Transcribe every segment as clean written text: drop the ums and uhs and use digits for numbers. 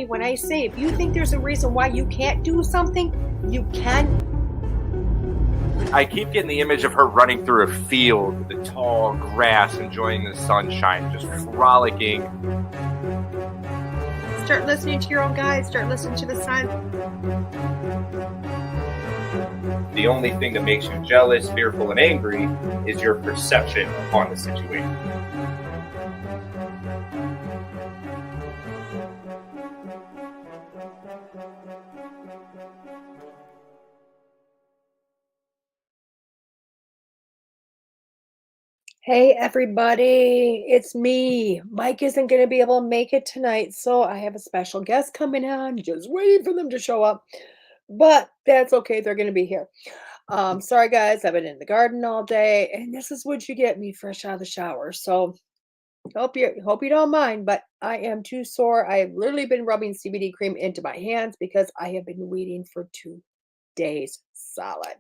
me when I say, if you think there's a reason why you can't do something, you can. I keep getting the image of her running through a field with the tall grass, enjoying the sunshine, just frolicking. Start listening to your own guides. Start listening to the signs. The only thing that makes you jealous, fearful, and angry is your perception upon the situation. Hey everybody, it's me. Mike isn't going to be able to make it tonight, so I have a special guest coming on, just waiting for them to show up. But that's okay, they're going to be here. Sorry guys, I've been in the garden all day, and this is what you get me fresh out of the shower. So hope you don't mind, but I am too sore. I have literally been rubbing CBD cream into my hands because I have been waiting for 2 days solid.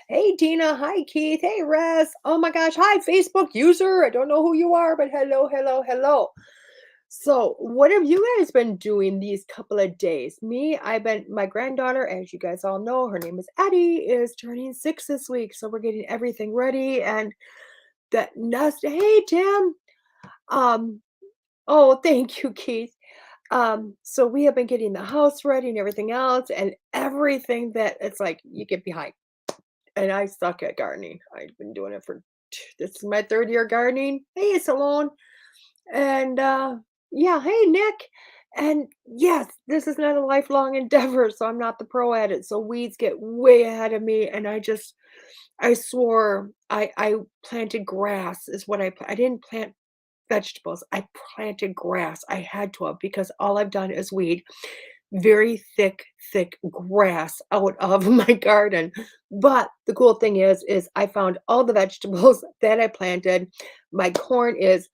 Hey Tina, hi Keith, hey Res. Oh my gosh, hi Facebook user. I don't know who you are, but hello, hello, hello. So, what have you guys been doing these couple of days? My granddaughter, as you guys all know, her name is Addie, is turning 6 this week. So we're getting everything ready and that nest. Hey Tim. Oh, thank you, Keith. So we have been getting the house ready and everything else, and everything that it's like you get behind. And I suck at gardening. I've been doing it this is my 3rd year gardening. Hey, Salone. And yeah, hey Nick. And yes, this is not a lifelong endeavor, so I'm not the pro at it. So weeds get way ahead of me, and I swore I planted grass is what I didn't plant vegetables. I planted grass. I had to have because all I've done is weed very thick grass out of my garden. But the cool thing is I found all the vegetables that I planted. My corn is,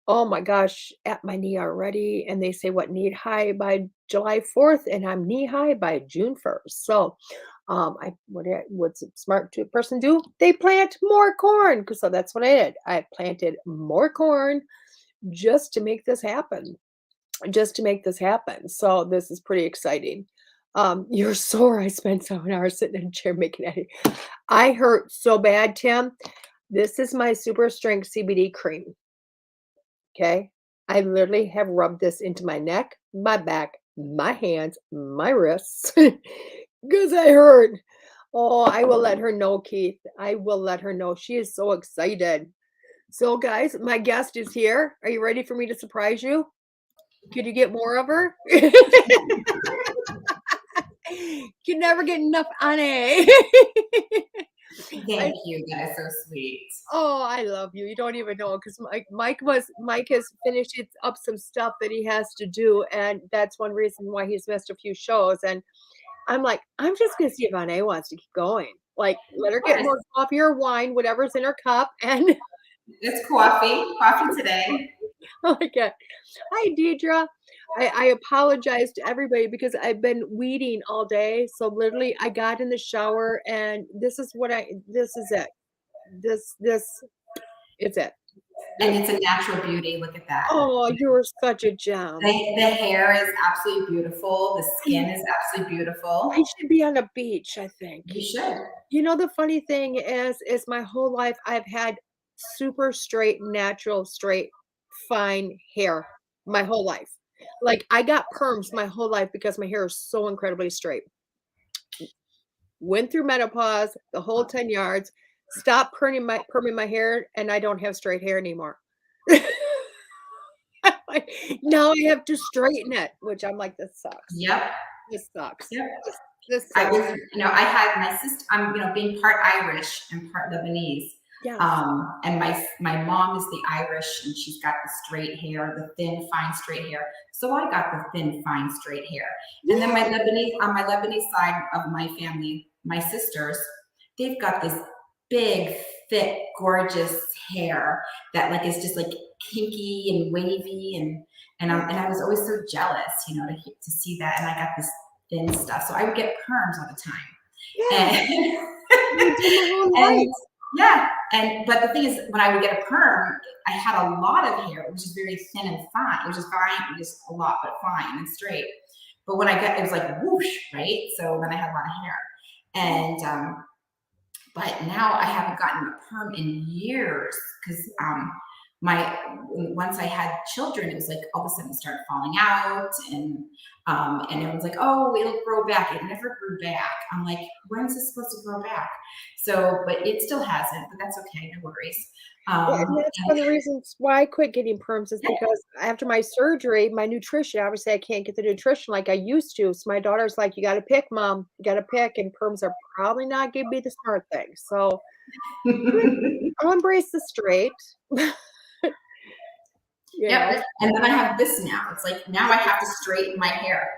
oh my gosh, at my knee already. And they say what knee high by July 4th, and I'm knee high by June 1st. So what's a smart person do? They plant more corn. So that's what I did. I planted more corn just to make this happen. So this is pretty exciting. You're sore. I spent 7 hours sitting in a chair making it. I hurt so bad, Tim. This is my super strength CBD cream. Okay. I literally have rubbed this into my neck, my back, my hands, my wrists, because I hurt. Oh, I will let her know, Keith. I will let her know. She is so excited. So guys, my guest is here. Are you ready for me to surprise you? Could you get more of her? You never get enough Annie. Thank you. That is so sweet. Oh, I love you. You don't even know because Mike has finished up some stuff that he has to do, and that's one reason why he's missed a few shows. And I'm like, I'm just gonna see if Annie wants to keep going. Like, let her get more coffee or wine, whatever's in her cup, and it's coffee today. Oh my God. Hi, Deidre. I apologize to everybody because I've been weeding all day. So literally I got in the shower and this is it. This is it. And it's a natural beauty. Look at that. Oh, you're such a gem. The hair is absolutely beautiful. The skin is absolutely beautiful. I should be on a beach, I think. You should. You know, the funny thing is my whole life I've had super straight, natural, straight, fine hair my whole life. Like I got perms my whole life because my hair is so incredibly straight. Went through menopause, the whole 10 yards, stopped perming my hair, and I don't have straight hair anymore. Now I have to straighten it, which I'm like, this sucks. Yep. This sucks. Yep. This sucks. I had my sister, I'm, being part Irish and part Lebanese. Yes. And my mom is the Irish, and she's got the straight hair, the thin, fine, straight hair. So I got the thin, fine, straight hair. And then on my Lebanese side of my family, my sisters, they've got this big, thick, gorgeous hair that like is just like kinky and wavy, and I was always so jealous, to see that. And I got this thin stuff, so I would get perms all the time. Yeah. And Yeah. But the thing is, when I would get a perm, I had a lot of hair. It was just very thin and fine. It was just fine, just a lot, but fine and straight. But when I got, it was like whoosh, right? So then I had a lot of hair. And, but now I haven't gotten a perm in years because once I had children, it was like all of a sudden it started falling out, and everyone's like, oh, it'll grow back. It never grew back. I'm like, when's this supposed to grow back? So, but it still hasn't, but that's okay, no worries. Yeah, and that's one of the reasons why I quit getting perms is because after my surgery, my nutrition, obviously I can't get the nutrition like I used to. So my daughter's like, you got to pick, mom, you got to pick. And perms are probably not going to be the smart thing. So I'll embrace the straight. Yep. And then I have this now. It's like, now I have to straighten my hair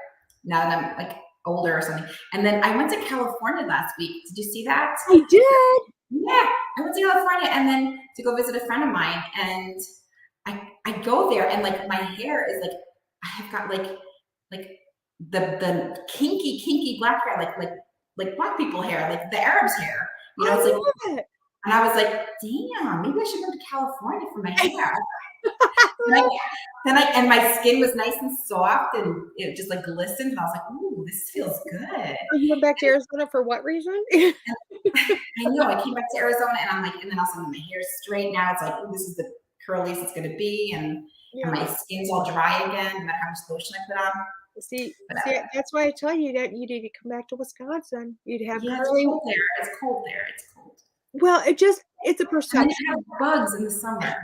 now that I'm like older or something. And then I went to California last week. Did you see that? I did. Yeah, I went to California and then to go visit a friend of mine, and I go there and like my hair is like, I have got like the kinky black hair, like black people hair, like the Arabs hair. You know, it's like, and I was like, damn, maybe I should go to California for my hair. And my skin was nice and soft and it just like glistened. And I was like, ooh, this feels good. You went back to Arizona for what reason? I know. I came back to Arizona and I'm like, and then all of a sudden my hair's straight now. It's like, oh, this is the curliest it's going to be. And my skin's all dry again, no matter how much lotion I put on. See, that's why I tell you that you need to come back to Wisconsin. You'd have curly. It's cold there. It's cold there. It's cold. Well, it's a perception. And you have bugs in the summer.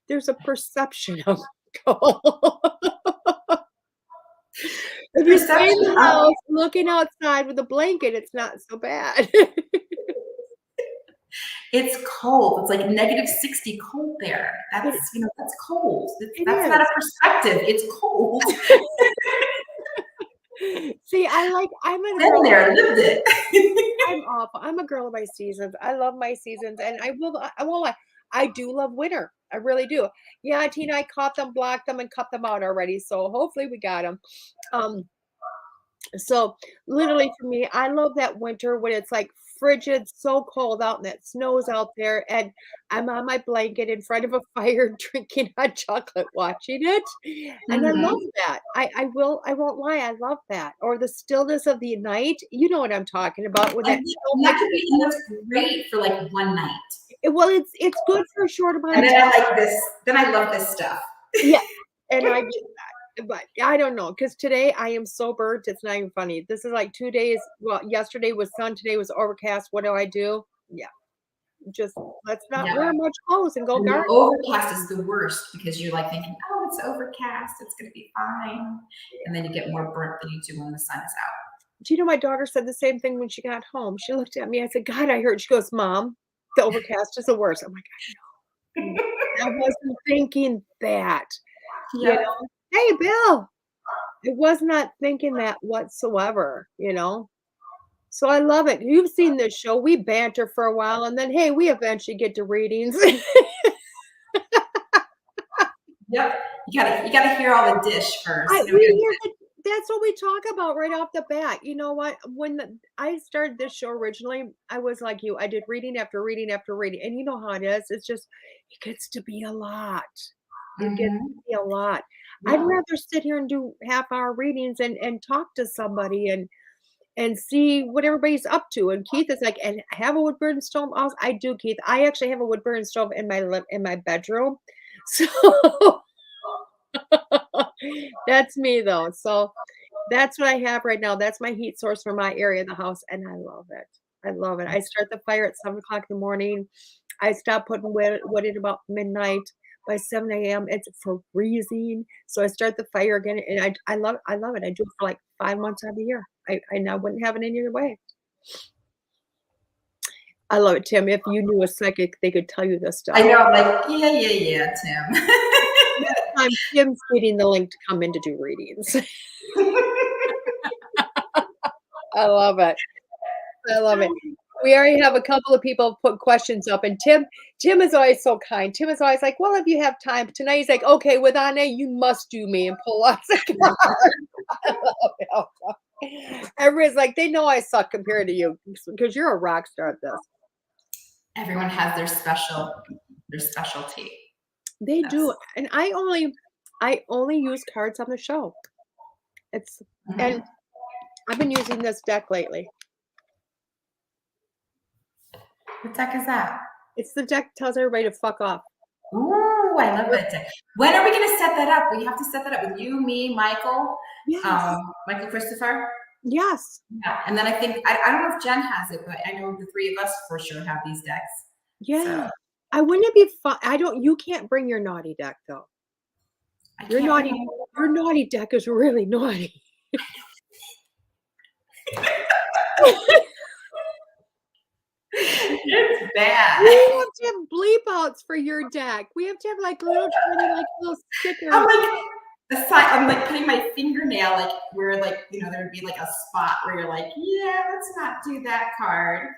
There's a perception of cold. If you stay in the house looking outside with a blanket, it's not so bad. It's cold. It's like -60 cold there. That's, you know, that's cold. That's not a perspective. It's cold. See, I'm a girl. There, lived it. I'm awful. I'm a girl of my seasons. I love my seasons, and I won't lie. I do love winter. I really do. Yeah, Tina, I caught them, blocked them, and cut them out already. So hopefully we got them. So literally for me, I love that winter when it's like frigid, so cold out, and it snows out there, and I'm on my blanket in front of a fire drinking hot chocolate, watching it. And I love that. I won't lie, I love that. Or the stillness of the night. You know what I'm talking about. When that's great for like one night. Well, it's good for a short amount of time. And then I like this. Then I love this stuff. Yeah, and I get that. But I don't know, because today I am so burnt. It's not even funny. This is like 2 days. Well, yesterday was sun. Today was overcast. What do? Yeah, just let's not wear much clothes and go garden. Overcast is the worst because you're like thinking, oh, it's overcast. It's going to be fine. And then you get more burnt than you do when the sun is out. Do you know my daughter said the same thing when she got home? She looked at me. I said, God, I heard. She goes, Mom, the overcast is the worst. I'm like, I know. I wasn't thinking that. Yeah. You know? Hey, Bill. I was not thinking that whatsoever, you know? So I love it. You've seen this show. We banter for a while, and then, hey, we eventually get to readings. Yep. You gotta hear all the dish first. That's what we talk about right off the bat. You know what? When I started this show originally, I was like you. I did reading after reading after reading. And you know how it is. It's just, it gets to be a lot. It gets to be a lot. Yeah. I'd rather sit here and do half-hour readings and talk to somebody and see what everybody's up to. And Keith is like, and have a wood burning stove. I do, Keith. I actually have a wood burning stove in my bedroom. So that's me though. So that's what I have right now. That's my heat source for my area of the house. And I love it. I love it. I start the fire at 7 o'clock in the morning. I stop putting wood in about midnight. By 7 a.m. it's freezing. So I start the fire again. And I love it. I do it for like 5 months out of the year. I now wouldn't have it any other way. I love it, Tim. If you knew a psychic, they could tell you this stuff. I know, I'm like, yeah, Tim. I'm Tim's getting the link to come in to do readings. I love it. I love it. We already have a couple of people put questions up, and Tim is always so kind. Tim is always like, well, if you have time. Tonight he's like, okay, with Anna, you must do me and pull out the card. Everybody's like, they know I suck compared to you because you're a rock star at this. Everyone has their specialty. They do, and I only use cards on the show. It's and I've been using this deck lately. What deck is that? It's the deck that tells everybody to fuck off. Ooh, I love that deck. When are we going to set that up? We have to set that up with you, me, Michael, Yes. Michael Christopher. Yes. Yeah, and then I think I don't know if Jen has it, but I know the three of us for sure have these decks. Yeah. So, I wouldn't it be fun? You can't bring your naughty deck though. Your naughty deck is really naughty. It's bad. We have to have bleep outs for your deck. We have to have like little stickers. I'm like putting my fingernail like where like there would be like a spot where you're like, yeah, let's not do that card.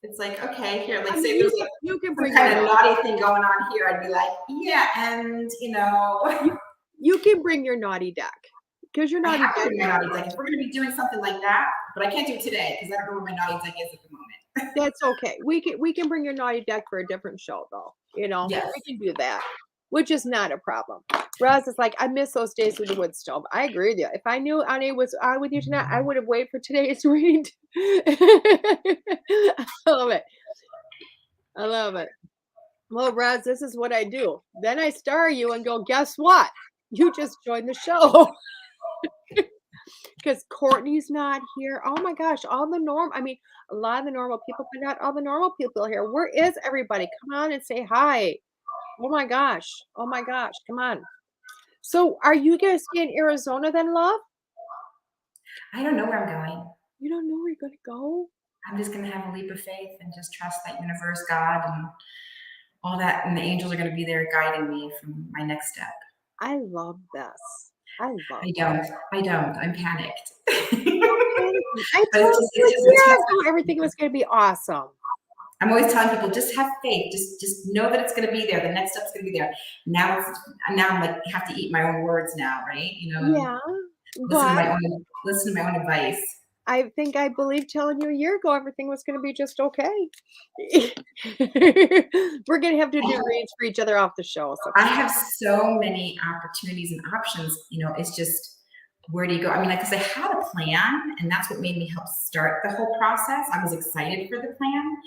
It's like, okay, here, like say there's you can bring kind of naughty thing going on here. I'd be like, yeah, and you can bring your naughty deck. Because you're naughty deck. If we're gonna be doing something like that, but I can't do it today because I don't know where my naughty deck is at the moment. That's okay. We can bring your naughty deck for a different show though. Yes. We can do that, which is not a problem. Roz is like, I miss those days with the wood stove. I agree with you. If I knew Annie was on with you tonight, I would have waited for today's read. I love it. I love it. Well, Roz, this is what I do. Then I star you and go, guess what? You just joined the show. Because Courtney's not here. Oh my gosh, a lot of the normal people, but not all the normal people here. Where is everybody? Come on and say hi. Oh my gosh. Come on. So are you going to stay in Arizona then, love? I don't know where I'm going. You don't know where you're going to go? I'm just going to have a leap of faith and just trust that universe, God, and all that. And the angels are going to be there guiding me from my next step. I love this. I don't. I'm panicked. I told you everything was going to be awesome. I'm always telling people, just have faith. Just know that it's going to be there. The next step's going to be there. Now I'm like, have to eat my own words now, right? Yeah. Listen to my own advice. I think I believe telling you a year ago everything was going to be just okay. We're going to have to do reads for each other off the show. So. I have so many opportunities and options. It's just, where do you go? I mean, because I had a plan, and that's what made me help start the whole process. I was excited for the plan.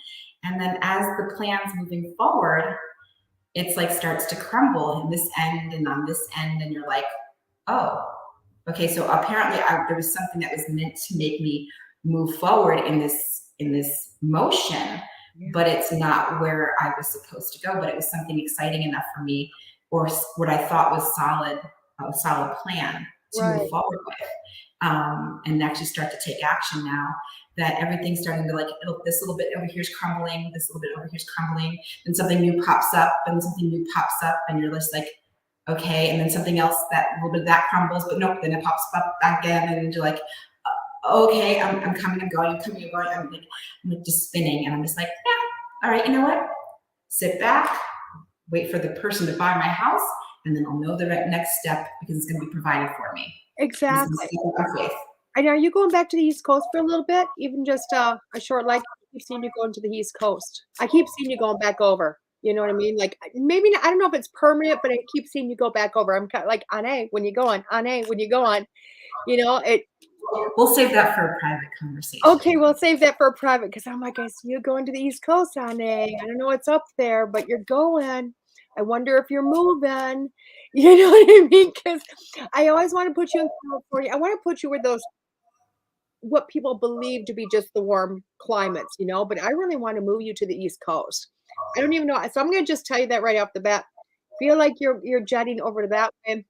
And then as the plan's moving forward, it's like starts to crumble in this end and on this end. And you're like, oh, okay, so apparently there was something that was meant to make me move forward in this motion, but it's not where I was supposed to go. But it was something exciting enough for me, or what I thought was a solid plan to move forward with, and actually start to take action now that everything's starting to this little bit over here's crumbling, this little bit over here's crumbling, then something new pops up, and you're just like, okay, and then something else, that a little bit of that crumbles, but nope, then it pops up again, and you're like, okay, I'm coming, I'm going, I'm like just spinning, and I'm just like, yeah, all right, you know what? Sit back, wait for the person to buy my house, and then I'll know the next step because it's going to be provided for me. Exactly. And are you going back to the East Coast for a little bit? Even just a short, I keep seeing you going to the East Coast. I keep seeing you going back over. You know what I mean? Like, maybe not, I don't know if it's permanent, but I keep seeing you go back over. I'm kind of like, Anne, when you go on, Anne, when you go on, We'll save that for a private conversation. Okay, we'll save that for a private, because I'm like, I see you going to the East Coast, Anne. I don't know what's up there, but you're going. I wonder if you're moving. You know what I mean? Because I always want to put you in California. I want to put you where what people believe to be just the warm climates, but I really want to move you to the East Coast. I don't even know. So I'm going to just tell you that right off the bat. Feel like you're jetting over to that way,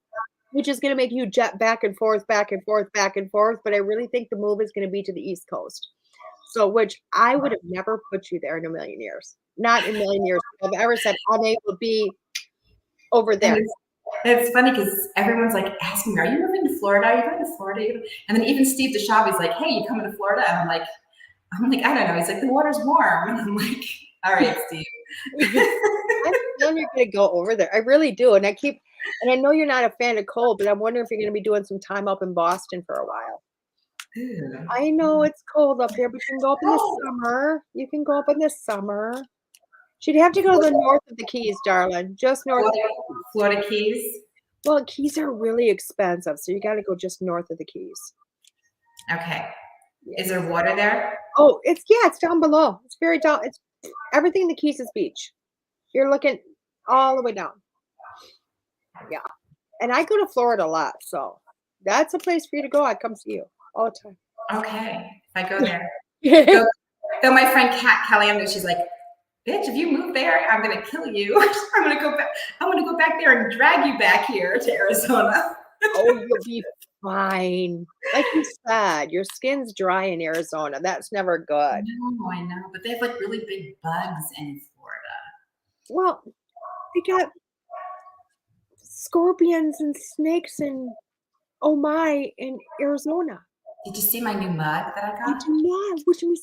which is going to make you jet back and forth. But I really think the move is going to be to the East Coast. So, which I would have never put you there in a million years. Not in a million years. I've ever said Anne will be over there. It's funny because everyone's like asking me, are you moving to Florida? Are you going to Florida? And then even Steve DeShavi's like, hey, you coming to Florida? And I'm like, I don't know. He's like, the water's warm. And I'm like, all right, Steve. I feel you're going to go over there. I really do. And I know you're not a fan of cold, but I'm wondering if you're going to be doing some time up in Boston for a while. Ew. I know it's cold up here, but you can go up in the summer. You can go up in the summer. She'd have to go to the north of the Keys, darling. Just north of Florida Keys. Well, Keys are really expensive, so you gotta go just north of the Keys. Okay. Yeah. Is there water there? Oh, it's down below. It's very down. It's everything in the Keys is beach. You're looking all the way down. Yeah. And I go to Florida a lot, so that's a place for you to go. I come see you all the time. Okay. If I go there. Yeah. Though my friend Kat Kellyanne, she's like, bitch, if you move there, I'm gonna kill you. I'm gonna go back there and drag you back here to Arizona. Oh, you'll be fine. Like you said, your skin's dry in Arizona. That's never good. No, I know, but they have like really big bugs in Florida. Well, they got scorpions and snakes and oh my in Arizona. Did you see my new mug that I I got? do not. Which we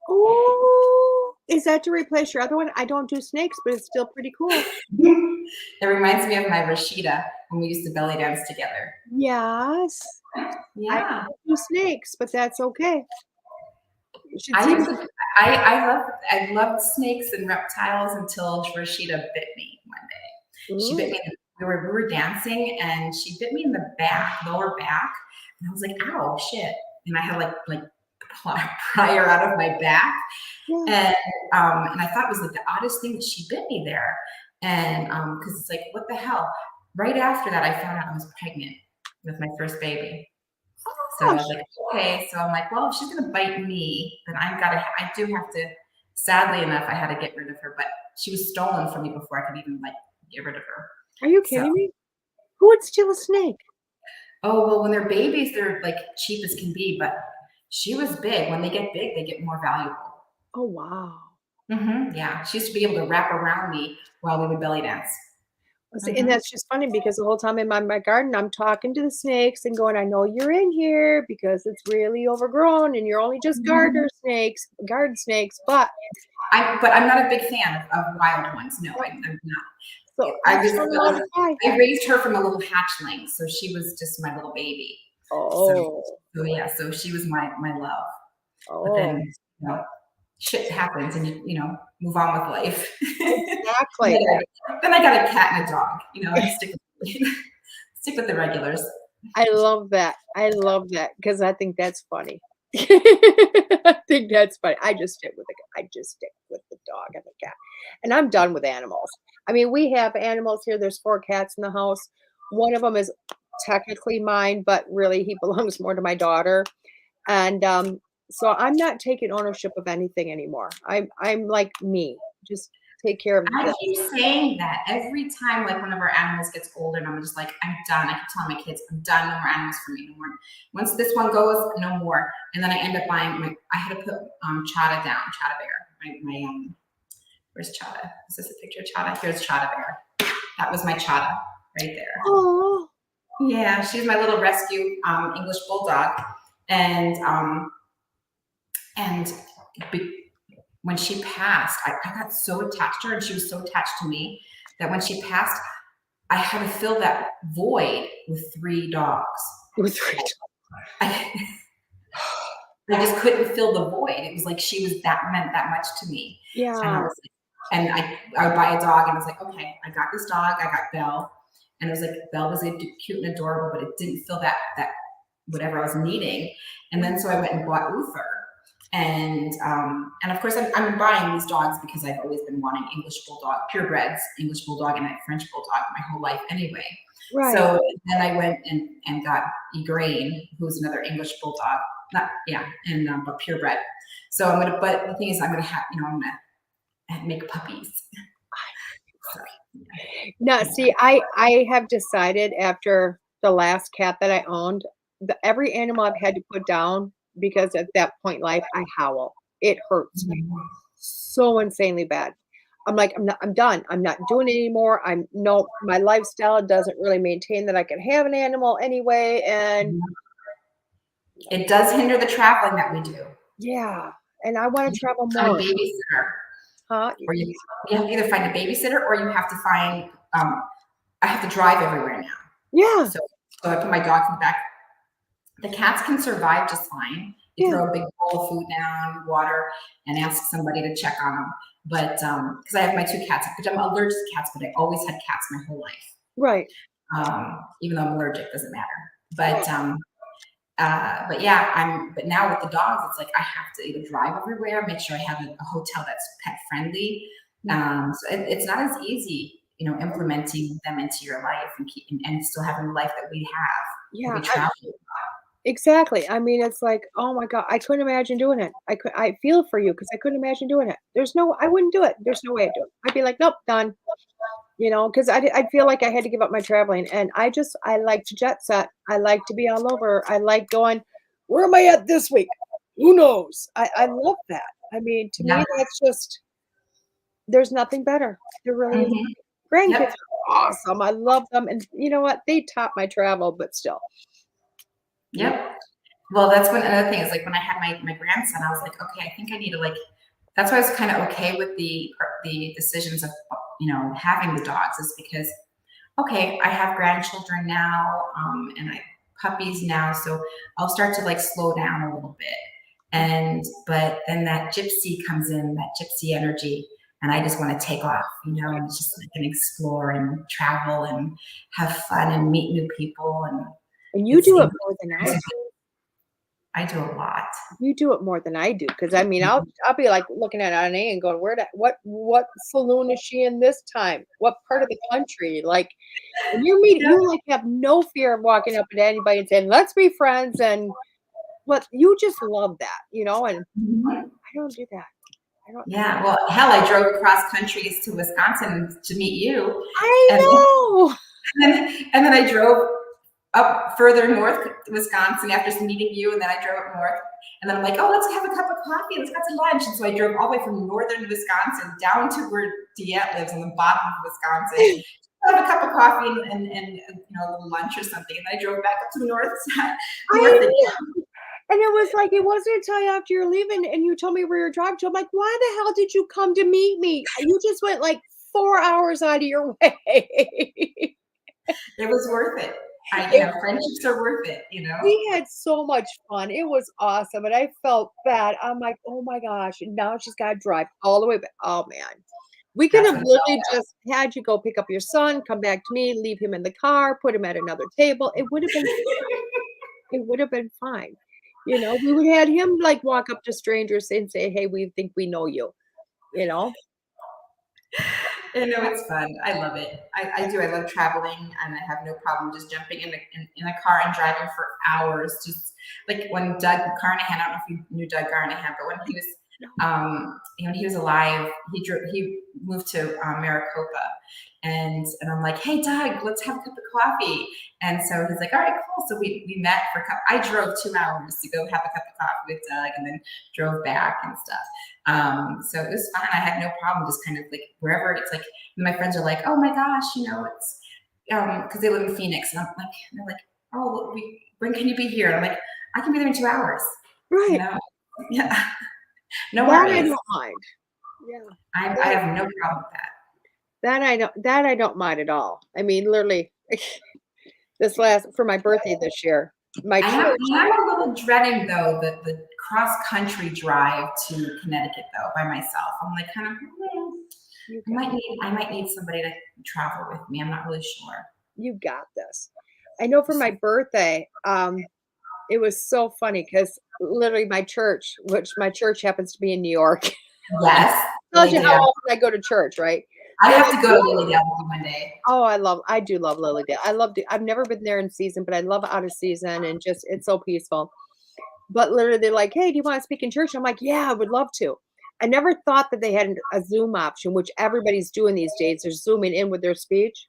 oh, is that to replace your other one? I don't do snakes, but it's still pretty cool. It reminds me of my Rashida when we used to belly dance together. Yes. Yeah. I don't do snakes, but that's okay. You should I see used to, I loved snakes and reptiles until Rashida bit me one day. She bit me. We were dancing and she bit me in the back, lower back, and I was like, "Ow, shit!" And I had like prior out of my back, Yeah. and I thought it was like the oddest thing that she bit me there, and because it's like, what the hell? Right after that, I found out I was pregnant with my first baby. So I was like, okay. So I'm like, well, if she's gonna bite me, then I do have to. Sadly enough, I had to get rid of her, but she was stolen from me before I could even like get rid of her. Are you kidding me? Who would steal a snake? Oh, well, when they're babies, they're like cheap as can be, but she was big. When they get big, they get more valuable. Oh, wow. Yeah, she used to be able to wrap around me while we would belly dance. And that's just funny because the whole time in my garden, I'm talking to the snakes and going, I know you're in here because it's really overgrown and you're only just garden snakes, but I'm not a big fan of wild ones. No, I'm not. so I raised her from a little hatchling, so she was just my little baby. Oh. So yeah, so she was my love. Oh. But then, shit happens and you move on with life. Exactly. Then I got a cat and a dog, stick with the regulars. I love that because I think that's funny. I think that's funny. I just stick with the dog and the cat. And I'm done with animals. I mean, we have animals here. There's 4 cats in the house. One of them is technically mine, but really he belongs more to my daughter. And so I'm not taking ownership of anything anymore. I'm like me. Just take care of I keep saying that every time, like one of our animals gets older, and I'm just like, I'm done. I keep telling my kids, I'm done. No more animals for me. No more. Once this one goes, no more. And then I end up buying I had to put Chada down, Chada Bear. Where's Chada? Is this a picture of Chada? Here's Chada Bear. That was my Chada right there. Oh. Yeah, she's my little rescue English bulldog, and when she passed, I got so attached to her, and she was so attached to me that when she passed, I had to fill that void with 3 dogs. I just couldn't fill the void. It was like she was meant that much to me. Yeah. And I would buy a dog, and I was like, okay, I got this dog. I got Belle, and it was like Belle was cute and adorable, but it didn't fill that whatever I was needing. And then so I went and bought Uther. And of course I'm buying these dogs because I've always been wanting English Bulldog, purebreds, English Bulldog and a French Bulldog my whole life anyway. Right. So then I went and got Igraine, who's another English Bulldog, but purebred. So but the thing is I'm gonna make puppies. No, see, I have decided after the last cat that I owned, every animal I've had to put down, because at that point in life, I howl. It hurts so insanely bad. I'm like, I'm done. I'm not doing it anymore. My lifestyle doesn't really maintain that I can have an animal anyway. And it does hinder the traveling that we do. Yeah. And I want to travel more. A babysitter. Huh? Or you have to either find a babysitter or you have to find, I have to drive everywhere now. Yeah. So I put my dogs in the back The cats can survive just fine. You throw a big bowl of food down, water, and ask somebody to check on them. But because I have my 2 cats, which I'm allergic to cats, but I always had cats my whole life. Right. Even though I'm allergic, doesn't matter. But yeah, but now with the dogs, it's like I have to either drive everywhere, make sure I have a hotel that's pet friendly. So it's not as easy, implementing them into your life and still having the life that we have. Yeah. We travel. Exactly. I mean, it's like, oh my God, I couldn't imagine doing it. I feel for you because I couldn't imagine doing it. I wouldn't do it. There's no way I'd do it. I'd be like, nope, done. Because I'd feel like I had to give up my traveling. And I like to jet set. I like to be all over. I like going, where am I at this week? Who knows? I love that. I mean, to me, that's just, there's nothing better. There really is. Grandkids are awesome. I love them. And you know what? They top my travel, but still. Yep. Well, that's another thing is like when I had my grandson, I was like, okay, I think I need to that's why I was kind of okay with the decisions of, having the dogs is because, okay, I have grandchildren now, and I puppies now. So I'll start to slow down a little bit. But then that gypsy comes in, that gypsy energy, and I just want to take off, and just and explore and travel and have fun and meet new people. And you do it more than I do. I do a lot. You do it more than I do because I mean I'll be like looking at Anna and going, what saloon is she in this time? What part of the country? Like when you're meeting, you have no fear of walking up to anybody and saying, let's be friends, and you just love that, and I don't do that. Yeah, well, hell, I drove across countries to Wisconsin to meet you. I know. And then I drove up further north Wisconsin after meeting you, and then I drove up north, and then I'm like, oh, let's have a cup of coffee, let's have some lunch. And so I drove all the way from northern Wisconsin down to where DeEtte lives on the bottom of Wisconsin, have a cup of coffee and a little lunch or something, and then I drove back up to the north side. And it was like, it wasn't until after you're leaving and you told me where you're driving to. I'm like, why the hell did you come to meet me? You just went 4 hours out of your way. It was worth it. Friendships are worth it, We had so much fun. It was awesome. And I felt bad. I'm like, oh my gosh. And now she's got to drive all the way back. Oh man. We could have literally just had you go pick up your son, come back to me, leave him in the car, put him at another table. It would have been fine. We would have had him walk up to strangers and say, hey, we think we know you, It's fun. I love it. I do. I love traveling, and I have no problem just jumping in a car and driving for hours. Just like when Doug Carnahan, I don't know if you knew Doug Carnahan, but when he was, when he was alive, he moved to Maricopa, and I'm like, hey, Doug, let's have a cup of coffee. And so he's like, all right, cool. So we met for a cup. I drove 2 hours to go have a cup of coffee with Doug, and then drove back and stuff. So it was fun. I had no problem just kind of wherever it's my friends are like, oh my gosh, it's because they live in Phoenix, and I'm like, they're like, oh, when can you be here? And I'm like, I can be there in 2 hours. Right. Yeah. No that worries. I don't mind. Yeah. I have no problem with that. That I don't mind at all. I mean, literally for my birthday this year, I'm a little dreading though the cross country drive to Connecticut though by myself. I'm like kind of I might need somebody to travel with me. I'm not really sure. You got this. I know for my birthday, it was so funny because literally my church happens to be in New York. Yes. Tells you how often I go to church, right? I have to go to Lilydale one day. Oh, I do love Lilydale. I've never been there in season, but I love out of season, and just it's so peaceful. But literally, they're like, "Hey, do you want to speak in church?" I'm like, "Yeah, I would love to." I never thought that they had a Zoom option, which everybody's doing these days. They're zooming in with their speech.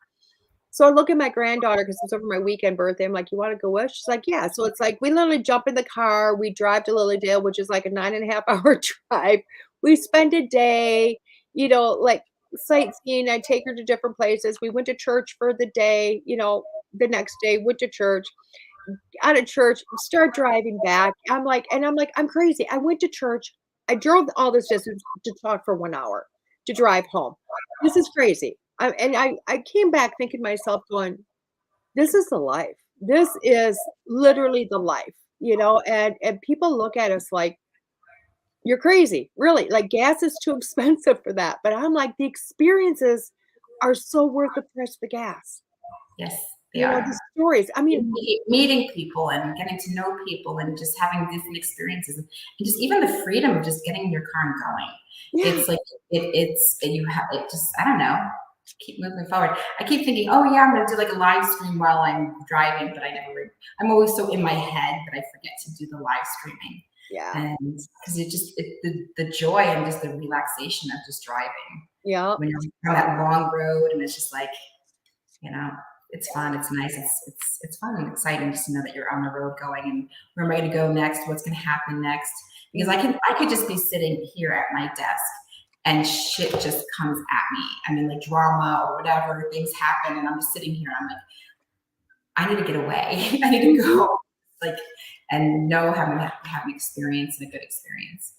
So I look at my granddaughter because it's over my weekend birthday. I'm like, you want to go with? She's like, yeah. So it's we literally jump in the car. We drive to Lilydale, which is a 9.5 hour drive. We spend a day, sightseeing. I take her to different places. We went to church for the day, the next day, went to church, out of church, start driving back. I'm like, I'm crazy. I went to church. I drove all this distance to talk for 1 hour to drive home. This is crazy. I came back thinking to myself going, this is the life. this is literally the life, and people look at us like, "You're crazy." Really, like, gas is too expensive for that, but I'm like, the experiences are so worth the price of the gas. Yes, they are. The stories. I mean, Meeting people and getting to know people and just having different experiences and just even the freedom of just getting in your car and going. yeah, It's like you have it just I don't know. Keep moving forward. I keep thinking, oh yeah, I'm gonna do like a live stream while I'm driving, but I'm always so in my head that I forget to do the live streaming. yeah, And because the joy and just the relaxation of just driving yeah, when you're on that long road and it's just like, you know, it's fun, it's nice, it's fun and exciting just to know that you're on the road going and where am I going to go next, what's going to happen next, because I could just be sitting here at my desk and shit just comes at me. I mean, like drama or whatever, things happen and I'm just sitting here and I'm like, I need to get away. I need to mhm. go, like, and have an experience and a good experience.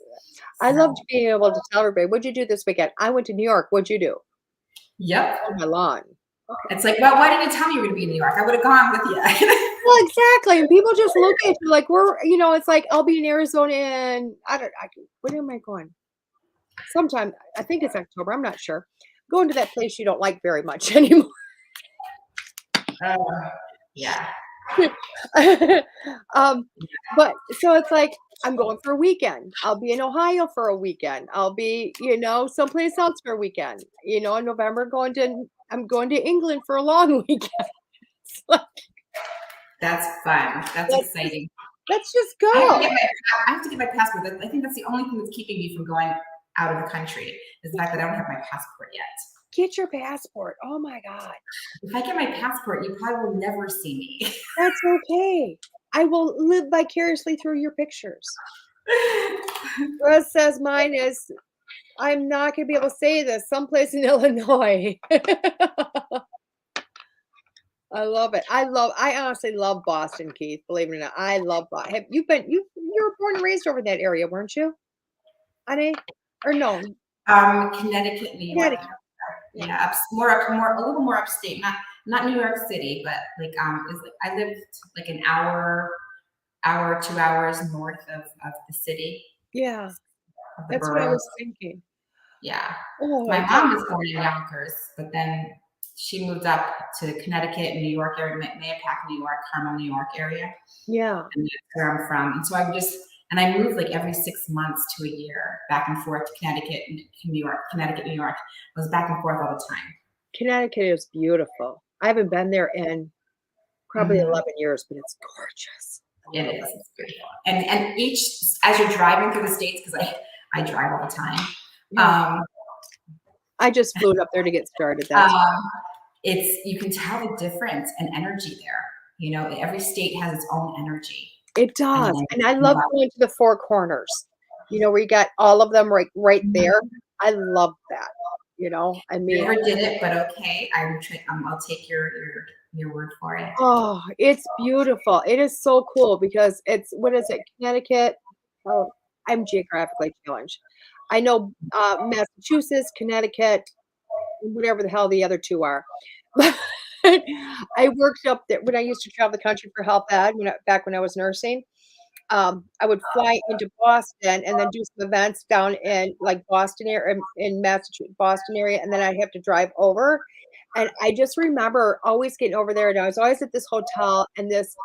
I So, loved being able to tell everybody, "What'd you do this weekend?" "I went to New York." "What'd you do?" yep. "On my lawn." "Okay." It's like, well, why didn't you tell me you were going to be in New York? I would have gone with you. Well, exactly, and people just look at you like it's like I'll be in Arizona in when am I going? Sometime, I think it's October, I'm not sure. Going to that place you don't like very much anymore. Yeah. Um, but so it's like, I'm going for a weekend. I'll be in Ohio for a weekend. I'll be, someplace else for a weekend. In November, I'm going to England for a long weekend. It's like, That's fun. That's let's just exciting. let's just I have to go. get my passport. I think that's the only thing that's keeping me from going out of the country is the fact that I don't have my passport yet. Get your passport. Oh my God. If I get my passport, you probably will never see me. That's okay. I will live vicariously through your pictures. Russ says mine is, I'm not gonna be able to say this, someplace in Illinois. I love it. I honestly love Boston, Keith, believe it or not. I love Boston. You were born and raised over in that area, weren't you? Honey? Or no, Connecticut, New York. Connecticut. Yeah. Yeah, a little more upstate. Not New York City, but like I lived like an hour, 2 hours north of the city, Yeah, of the that's what I boroughs. was thinking. Yeah. Oh, My I mom was born in Yonkers, but then she moved up to Connecticut and New York area, Mayapack, New York, Carmel, New York area. yeah. And that's where I'm from. And so I moved like every 6 months to a year back and forth to Connecticut and New York, Connecticut, New York. I was back and forth all the time. Connecticut is beautiful. I haven't been there in probably Mhm. 11 years, but it's gorgeous. It is. It's beautiful. And as you're driving through the states, because I drive all the time. Yeah. I just flew up there to get started. You can tell the difference in energy there. Every state has its own energy. It does, And and I love going to the Four Corners, where you got all of them right there. I love that, I mean, never did it, but okay. I'll take your word for it. oh, it's beautiful. It is so cool because it's what is it, Connecticut? Oh, I'm geographically challenged. I know, Massachusetts, Connecticut, whatever the hell the other 2 are. I worked up there when I used to travel the country for health ed back when I was nursing. I would fly into Boston and then do some events down in like Boston area in Massachusetts, Boston area, and then I'd have to drive over. And I just remember always getting over there, and I was always at this hotel, and this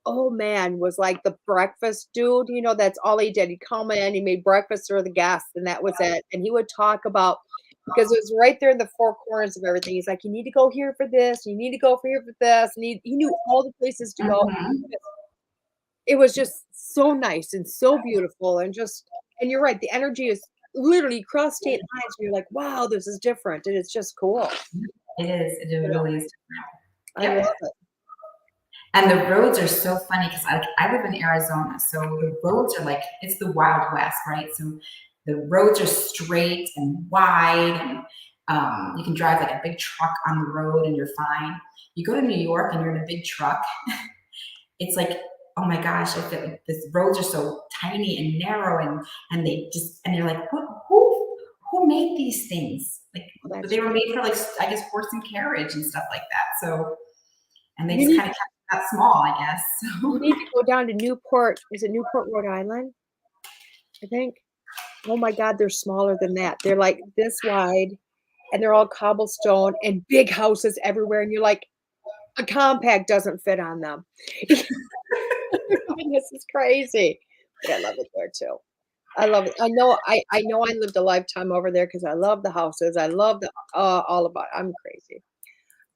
old man was like the breakfast dude. That's all he did. He'd come in, he made breakfast for the guests, and that was it. And he would talk about because it was right there in the four corners of everything. He's like, you need to go here for this, you need to go for here for this, and he knew all the places to go. Mhm. It was just so nice and so beautiful and you're right, the energy is literally across state lines where you're like, wow, this is different, and it's just cool. It is. It really is different. I Yep. love it. And the roads are so funny because I live in Arizona, so the roads are like it's the Wild West, right? So the roads are straight and wide, and you can drive like a big truck on the road and you're fine. You go to New York and you're in a big truck, it's like, oh my gosh, I feel like the roads are so tiny and narrow, and and you're like, who made these things? Like, Well, but they were made for like I guess horse and carriage and stuff like that. So, and they you just need kind of kept that small, I guess. You need to go down to Newport. Is it Newport, Rhode Island? I think. Oh my God, they're smaller than that. They're like this wide, and they're all cobblestone and big houses everywhere. And you're like, a compact doesn't fit on them. This is crazy. But I love it there too. I love it. I know I lived a lifetime over there because I love the houses. I love the all about it. I'm crazy.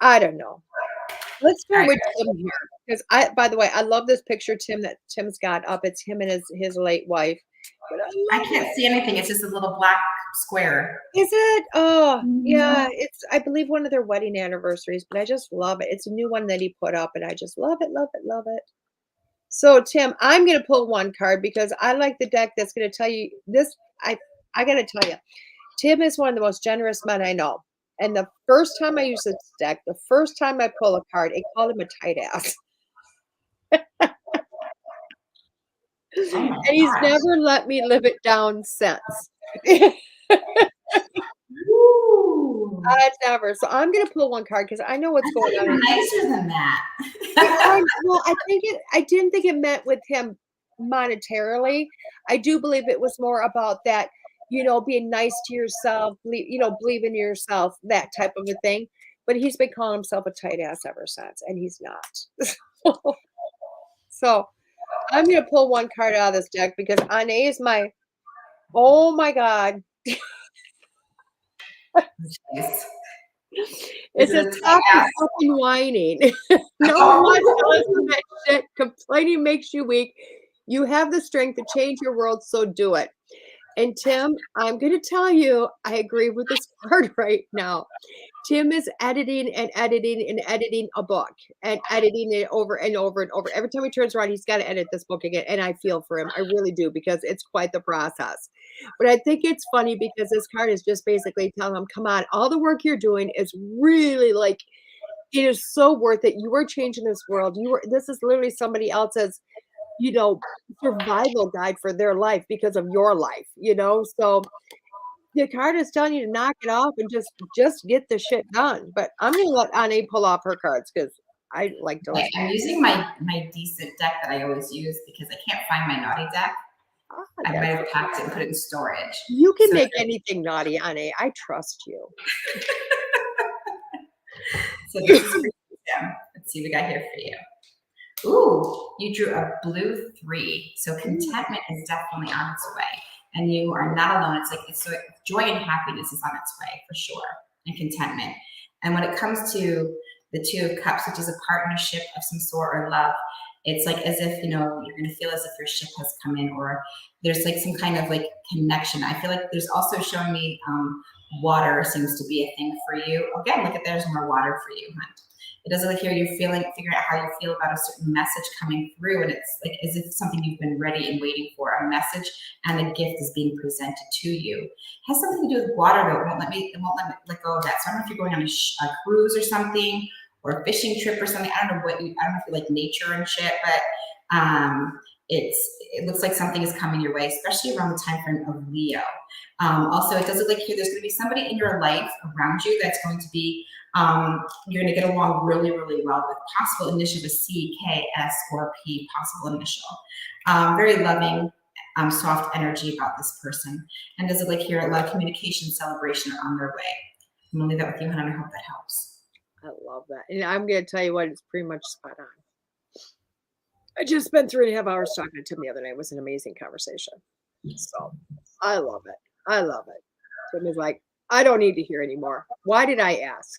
I don't know. Let's All start right. with Tim here. Because by the way, I love this picture, Tim, that Tim's got up. It's him and his late wife. But I can't see anything. It's just a little black square. Is it? Oh, yeah. Mhm. It's, I believe, one of their wedding anniversaries, but I just love it. It's a new one that he put up, and I just love it, love it, love it. So, Tim, I'm going to pull one card because I like the deck that's going to tell you this. I got to tell you, Tim is one of the most generous men I know. And the first time I used this deck, the first time I pull a card, it called him a tight ass. Oh my And he's gosh. never let me live it down since. Ooh. Never. So I'm going to pull one card because I know what's I going thought you on. were nicer than that. Well, I didn't think it meant with him monetarily. I do believe it was more about that, being nice to yourself, believe in yourself, that type of a thing. But he's been calling himself a tight ass ever since, and he's not. So I'm going to pull one card out of this deck because Ane is oh my God. Jeez. It Is says, it a stop tight your ass? fucking whining. No one to listen to that shit. Complaining makes you weak. You have the strength to change your world, so do it. And Tim, I'm going to tell you, I agree with this card right now. Tim is editing and editing and editing a book and editing it over and over and over. Every time he turns around, he's got to edit this book again. And I feel for him. I really do, because it's quite the process. But I think it's funny because this card is just basically telling him, come on, all the work you're doing is really like, it is so worth it. You are changing this world. This is literally somebody else's, survival guide for their life because of your life, So the card is telling you to knock it off and just get the shit done. But I'm gonna let Ane pull off her cards because I like to Okay, listen. I'm using my decent deck that I always use because I can't find my naughty deck. I might have packed it and put it in storage. You can So- make anything naughty, Ane. I trust you. So this is for you, Tim. Let's see what we got here for you. Ooh, you drew a blue 3. So contentment is definitely on its way. And you are not alone. So joy and happiness is on its way for sure. And contentment. And when it comes to the 2 of Cups, which is a partnership of some sort or love, it's like as if, you're going to feel as if your ship has come in, or there's like some kind of like connection. I feel like there's also showing me water seems to be a thing for you. Again, look at there's more water for you, huh? It doesn't look here you're figuring out how you feel about a certain message coming through, and it's like as if something you've been ready and waiting for, a message and a gift is being presented to you. It has something to do with water though. It won't let me let go of that. So I don't know if you're going on a cruise or something, or a fishing trip or something. I don't know if you like nature and shit, but it looks like something is coming your way, especially around the time frame of Leo. Also, it does look like here there's going to be somebody in your life around you that's going to be you're going to get along really, really well with. Possible initial with C, K, S, or P, possible initial. Very loving, soft energy about this person. And does it look like here a lot of communication, celebration are on their way. I'm going to leave that with you, and I hope that helps. I love that. And I'm going to tell you what, it's pretty much spot on. I just spent 3.5 hours talking to Tim the other night. It was an amazing conversation. So I love it. I love it. Tim is like, I don't need to hear anymore. Why did I ask?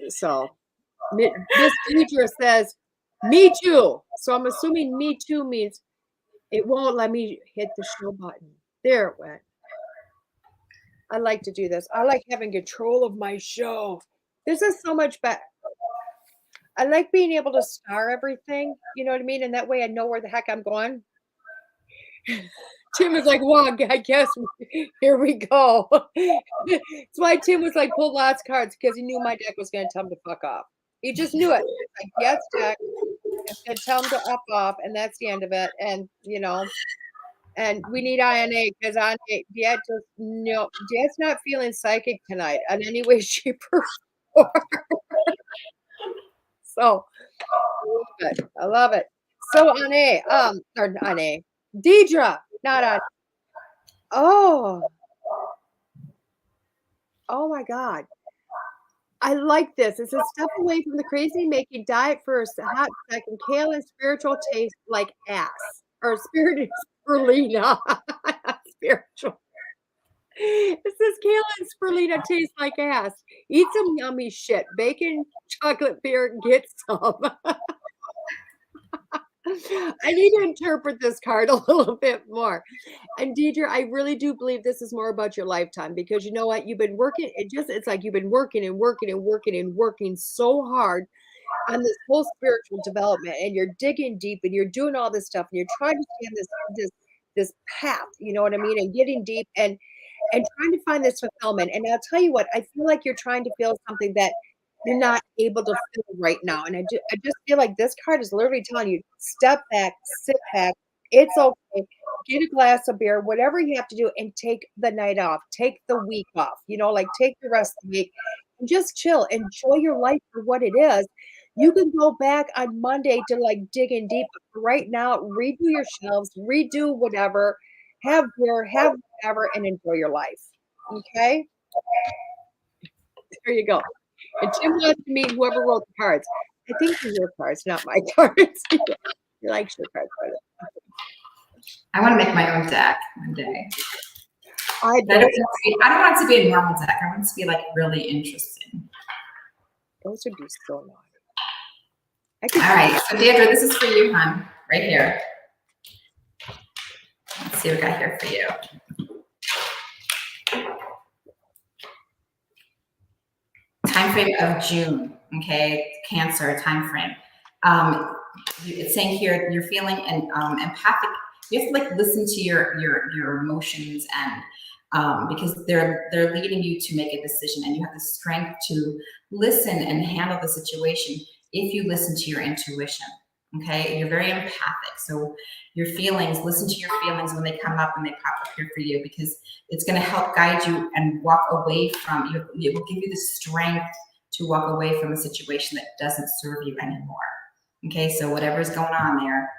So Miss Deidre says, me too. So I'm assuming me too means it won't let me hit the show button. There it went. I like to do this. I like having control of my show. This is so much better. I like being able to star everything. You know what I mean? And that way I know where the heck I'm going. Tim is like, well, I guess here we go. That's why Tim was like, pull lots of cards, because he knew my deck was going to tell him to fuck off. He just knew it. Like, yes, deck. It's going to tell him to up off, and that's the end of it. And, and we need INA because DeEtte's not feeling psychic tonight in any way, shape, or form. So I love it. So on A, or on A, Deidre, not on. Oh, oh my God. I like this. It says step away from the crazy, making diet first, a hot second, kale and spiritual taste like ass. Or spirit spirulina. Spiritual. It says kale and spirulina taste like ass. Eat some yummy shit. Bacon, chocolate beer, get some. I need to interpret this card a little bit more. And Deidre, I really do believe this is more about your lifetime because you know what? You've been working, it's like you've been working and working and working and working so hard on this whole spiritual development and you're digging deep and you're doing all this stuff and you're trying to stay on this path, you know what I mean? And getting deep and trying to find this fulfillment. And I'll tell you what, I feel like you're trying to feel something that you're not able to feel right now. And I just feel like this card is literally telling you, step back, sit back. It's okay. Get a glass of beer, whatever you have to do, and take the night off. Take the week off. You know, like take the rest of the week and just chill. Enjoy your life for what it is. You can go back on Monday to like dig in deep. But right now, redo your shelves, redo whatever, have beer, have whatever, and enjoy your life. Okay? There you go. And Tim wants to meet whoever wrote the cards. I think they're your cards, not my cards. He likes your cards better. I want to make my own deck one day. I don't want it to be a normal deck. I want it to be like really interesting. Those would be so naughty. All right, so Deirdre, this is for you, hon, right here. Let's see what I got here for you. Time frame of June, okay, Cancer time frame. It's saying here you're feeling an empathic. You have to like listen to your emotions and because they're leading you to make a decision, and you have the strength to listen and handle the situation if you listen to your intuition. Okay, you're very empathic, so your feelings, listen to your feelings when they come up and they pop up here for you, because it's going to help guide you and walk away from you. It will give you the strength to walk away from a situation that doesn't serve you anymore. Okay, so whatever's going on there,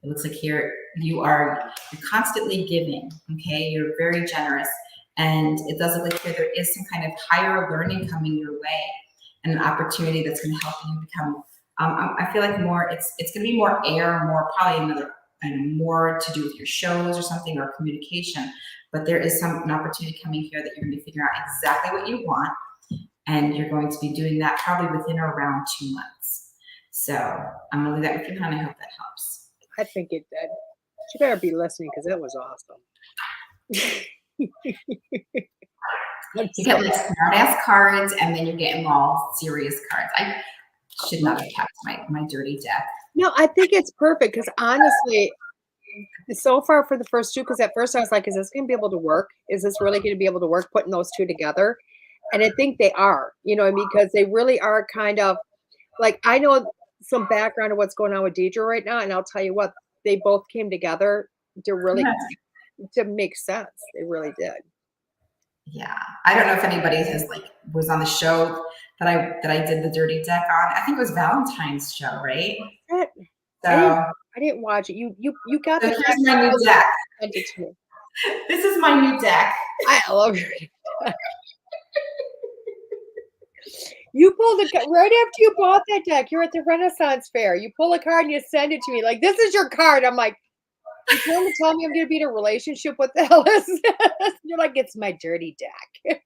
it looks like here you're constantly giving. Okay, you're very generous, and it does look like here there is some kind of higher learning coming your way, and an opportunity that's going to help you become. I feel like more. It's going to be more air, more probably another, and more to do with your shows or something, or communication. But there is an opportunity coming here that you're going to figure out exactly what you want, and you're going to be doing that probably within or around 2 months. So I'm going to leave that with you, and I hope that helps. I think it did. She better be listening because it was awesome. You get like smart ass cards, and then you're getting all serious cards. I should not have kept my dirty deck. No, I think it's perfect because honestly, so far for the first two, because at first I was like, is this going to be able to work? Is this really going to be able to work putting those two together? And I think they are, you know, because they really are kind of like, I know some background of what's going on with Deidre right now. And I'll tell you what, they both came together to really to make sense. They really did. Yeah, I don't know if anybody was on the show that I did the dirty deck on. I think it was Valentine's show, right? So I didn't watch it. You got so here's my new deck. Sent it to me. This is my new deck. I love your deck. You pulled right after you bought that deck. You're at the Renaissance Fair. You pull a card and you send it to me. Like, this is your card. I'm like, you trying to tell me I'm going to be in a relationship? What the hell is this? You're like, it's my dirty deck.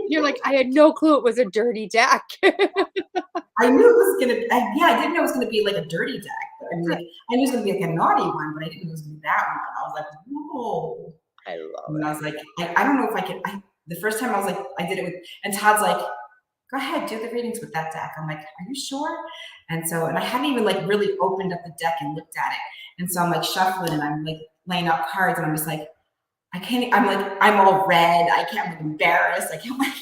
You're like, I had no clue it was a dirty deck. I knew it was going to, I didn't know it was going to be like a dirty deck. But I knew it was going to be like a naughty one, but I didn't know it was going to be that one. I was like, whoa. I love and it. I was like, I don't know if I could. The first time I was like, I did it with, and Todd's like, go ahead, do the readings with that deck. I'm like, are you sure? And I hadn't even like really opened up the deck and looked at it. And so I'm like shuffling and I'm like laying out cards and I'm just like, I can't, I'm like, I'm all red. I can't, I'm like embarrassed. I can't like.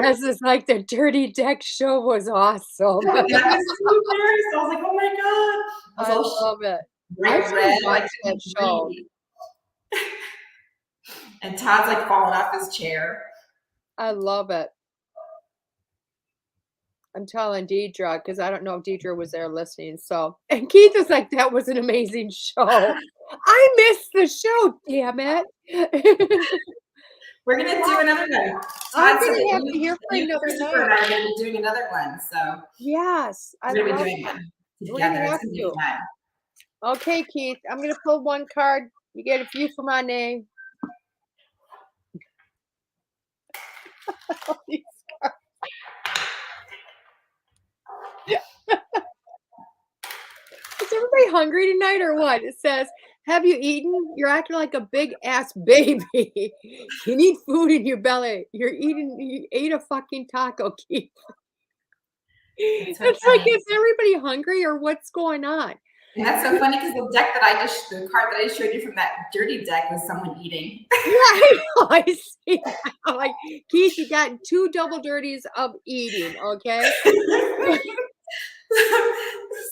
This is like the dirty deck show was awesome. I was so embarrassed. I was like, oh my God. I love it. Bright red, like that show. And Todd's like falling off his chair. I love it. I'm telling Deidre because I don't know if Deidre was there listening. So, and Keith is like, that was an amazing show. I missed the show, damn it. We're gonna do another one. I'm Todd said gonna have that to hear for you, another Christopher, and night. I are gonna be doing another one. So Yes, I we're gonna love be doing that. one We're together. gonna It's have gonna be to. fun. Okay, Keith, I'm gonna pull one card. You get a few for my name. All these cards. Is everybody hungry tonight or what? It says, have you eaten? You're acting like a big ass baby. You need food in your belly. You ate a fucking taco, Keith. That's so It's like, funny. is everybody hungry or what's going on? And that's so funny because the deck that the card that I showed you from that dirty deck was someone eating. Yeah, I know. I see that. I'm like, Keith, you got 2 double dirties of eating, okay?